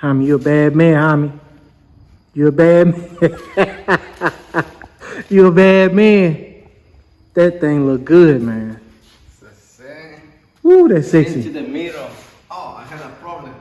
Homie, you a bad man, homie. You a bad man. You a bad man. That thing look good, man. Woo, that's sexy. Into the mirror. Oh, I had a problem.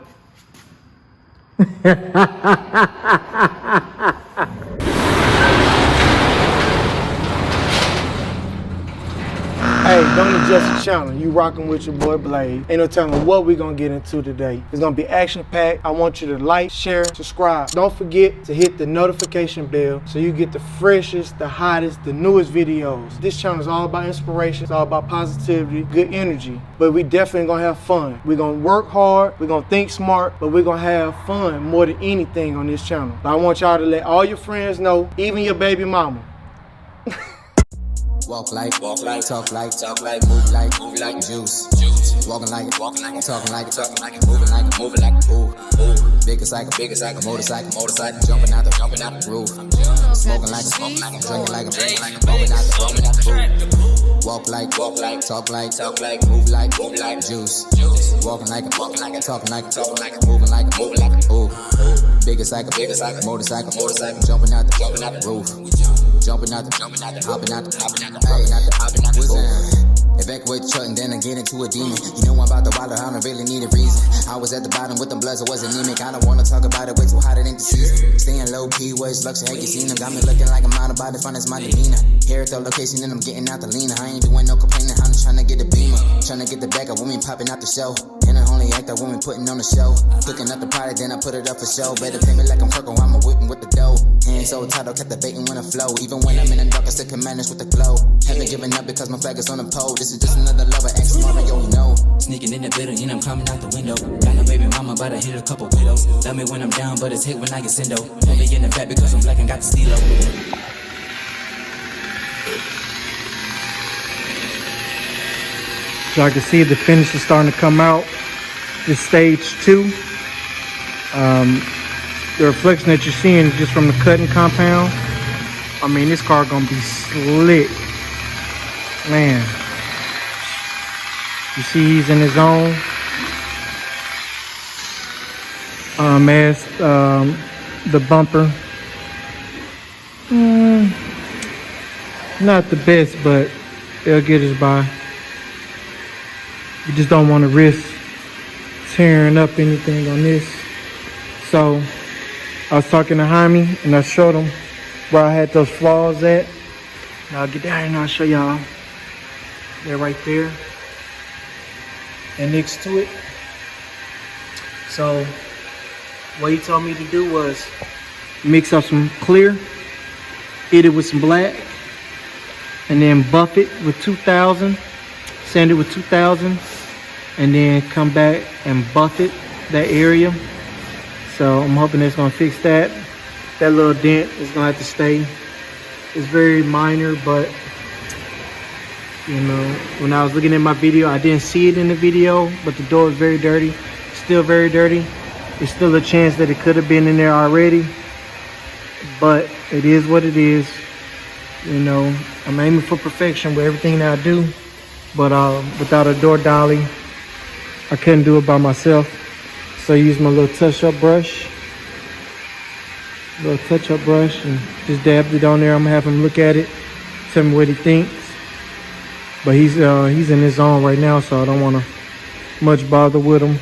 Hey, don't adjust the channel. You rocking with your boy Blade. Ain't no telling what we gonna get into today. It's gonna be action packed. I want you to like, share, subscribe. Don't forget to hit the notification bell so you get the freshest, the hottest, the newest videos. This channel is all about inspiration. It's all about positivity, good energy. But we definitely gonna have fun. We're gonna work hard. We're gonna think smart, but we're gonna have fun more than anything on this channel. But I want y'all to let all your friends know, even your baby mama. Walk like, talk like, move like juice. Walking like it, talking like it, moving like a ooh. Bigger cycle, motorcycle, jumping out the roof. Smoking like a, drinking like a, bumping out the roof. Walk like, talk like, move like juice. Walking like it, talking like it, moving like a ooh. Bigger cycle, motorcycle, jumping out the roof. Jumping out the, hopping out the, evacuate the truck and then I get into a demon. You know I'm about the water, I don't really need a reason. I was at the bottom with them bloods, I was anemic. I don't wanna talk about it, way too hot, it ain't the season. Staying low key, where's luxury, hey, you seen them. Got me looking like I'm out about the fun, it's my demeanor. Here at the location and I'm getting out the leaner. I ain't doing no complaining, I'm just trying to get a beamer. Trying to get the back up when we popping out the show. And I only act that when we putting on the show. Cooking up the product, then I put it up for show. Better pay me like I'm Kirko, I'm a whipping with the dough. Hands so tight, I'll captivating when I flow. Even when I'm in the dark, I still can manage with the glow. Haven't given up because my flag is on the pole. This is just another lover, ex Mario, you know. Sneaking in the building and I'm climbing out the window. Got no baby mama, but I hit a couple widows. Love me when I'm down, but it's hate when I get sendo. Only in the back because I'm black and got the stilo. So I can see the finish is starting to come out. This stage 2. The reflection that you're seeing is just from the cutting compound. I mean, this car gonna be slick, man. You see, he's in his zone. As the bumper, not the best, but they'll get us by. You just don't want to risk tearing up anything on this. So I was talking to Jaime and I showed him where I had those flaws at. And I'll get down here and I'll show y'all. They're right there and next to it. So what he told me to do was mix up some clear, hit it with some black, and then buff it with 2000. Sand it with 2000 and then come back and buff it, that area. So I'm hoping it's gonna fix that. That little dent is gonna have to stay. It's very minor, but you know, when I was looking at my video, I didn't see it in the video, but the door is very dirty, still very dirty. There's still a chance that it could have been in there already, but it is what it is. You know, I'm aiming for perfection with everything that I do. But without a door dolly, I couldn't do it by myself. So I used my little touch-up brush. And just dabbed it on there. I'm gonna have him look at it, tell me what he thinks. But he's in his zone right now, so I don't wanna much bother with him.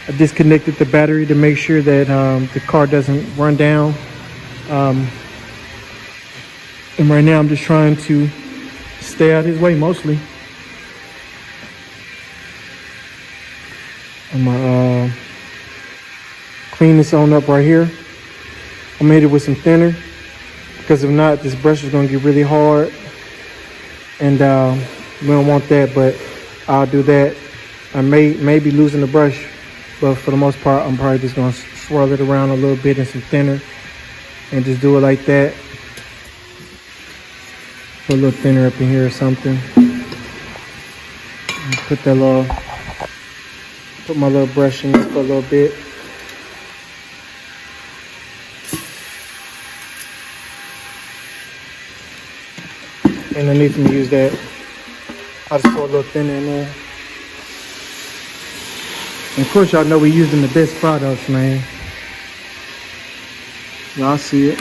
I disconnected the battery to make sure that the car doesn't run down. And right now I'm just trying to stay out his way mostly. I'm gonna clean this on up right here. I made it with some thinner because if not, this brush is gonna get really hard, and we don't want that. But I'll do that. I may be losing the brush, but for the most part, I'm probably just gonna swirl it around a little bit in some thinner and just do it like that. Put a little thinner up in here or something. And put my little brush in for a little bit. And I need to use that. I just put a little thinner in there. And of course, y'all know we're using the best products, man. Y'all see it.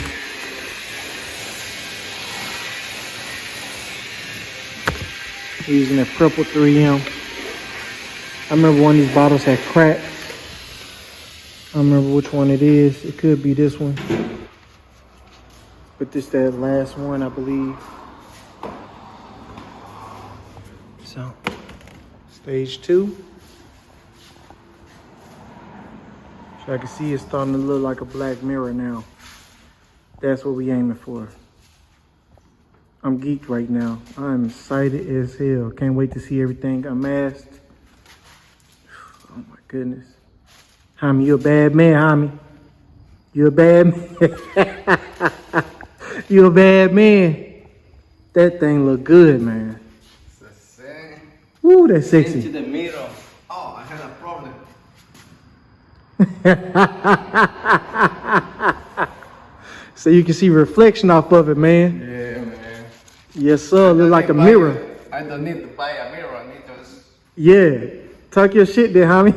We're using that purple 3M. I remember one of these bottles had cracks. I don't remember which one it is. It could be this one. But this that last one, I believe. So, stage 2. So I can see it's starting to look like a black mirror now. That's what we aiming for. I'm geeked right now. I'm excited as hell. Can't wait to see everything unmasked. Oh my goodness. Homie, you a bad man, homie. You a bad man. You a bad man. That thing look good, man. Woo, that's sexy. Into the mirror. Oh, I had a problem. So you can see reflection off of it, man. Yeah, man. Yes, sir. Look like a mirror. I don't need to buy a mirror. I need to. Yeah. Talk your shit there, homie.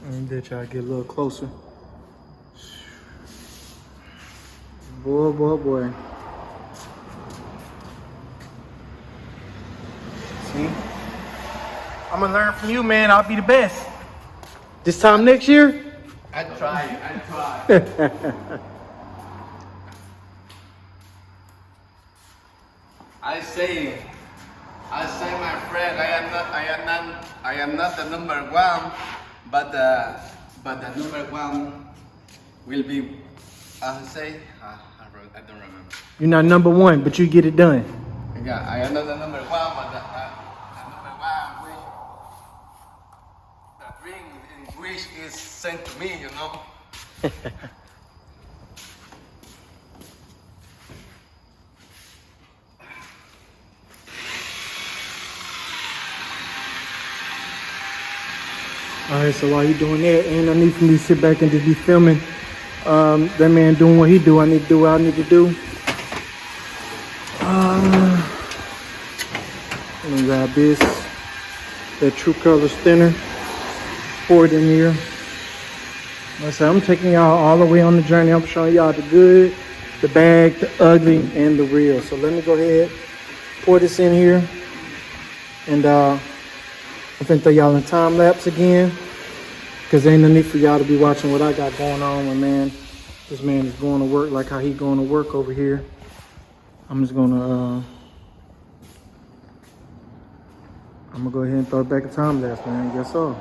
Let me let y'all get a little closer. Boy, boy, boy. See? I'm gonna learn from you, man. I'll be the best. This time next year? I try. I say, my friend, I am not the number one, but the number one will be. I don't remember. You're not number one, but you get it done. Yeah, I am not the number one, but the number one the ring in which is sent to me, you know. Alright, so while you're doing that, ain't no need for me to sit back and just be filming that man doing what he do. I need to do what I need to do. Let me grab this, that True Colors thinner, pour it in here. Like I said, I'm taking y'all all the way on the journey. I'm showing y'all the good, the bad, the ugly, and the real. So let me go ahead, pour this in here, and I'm finna throw y'all in time lapse again, because ain't no need for y'all to be watching what I got going on when, man, this man is going to work like how he going to work over here. I'm just gonna go ahead and throw it back in time lapse, man. Yes, sir.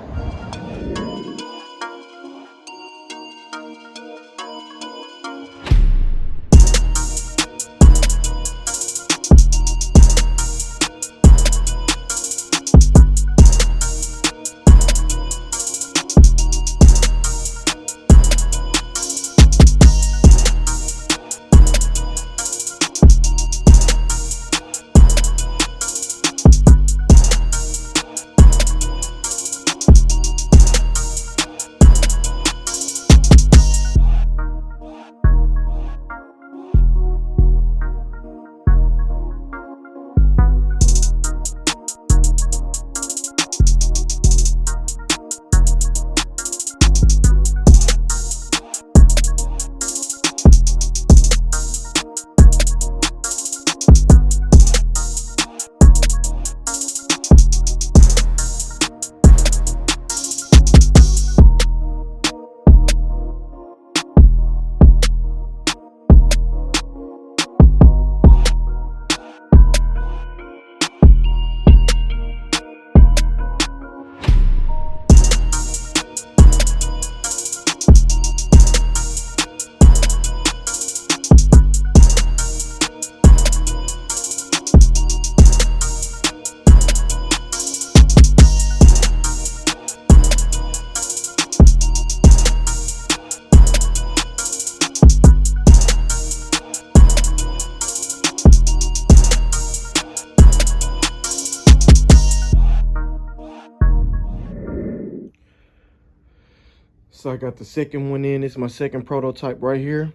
So I got the second one in. It's my second prototype right here.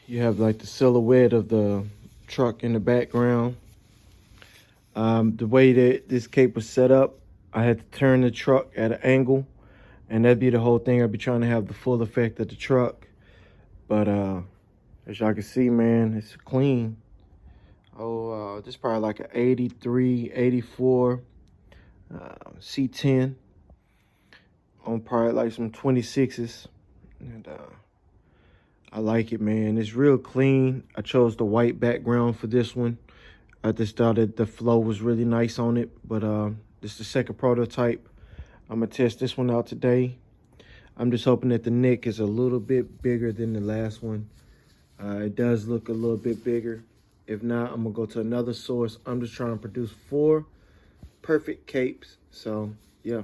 You have like the silhouette of the truck in the background. The way that this cape was set up, I had to turn the truck at an angle, and that'd be the whole thing. I'd be trying to have the full effect of the truck. But as y'all can see, man, it's clean. Oh, this is probably like an 83, 84 C10 on probably like some 26s. And I like it, man. It's real clean. I chose the white background for this one. I just thought that the flow was really nice on it. But this is the second prototype. I'm going to test this one out today. I'm just hoping that the neck is a little bit bigger than the last one. It does look a little bit bigger. If not, I'm going to go to another source. I'm just trying to produce 4 perfect capes. So, yeah.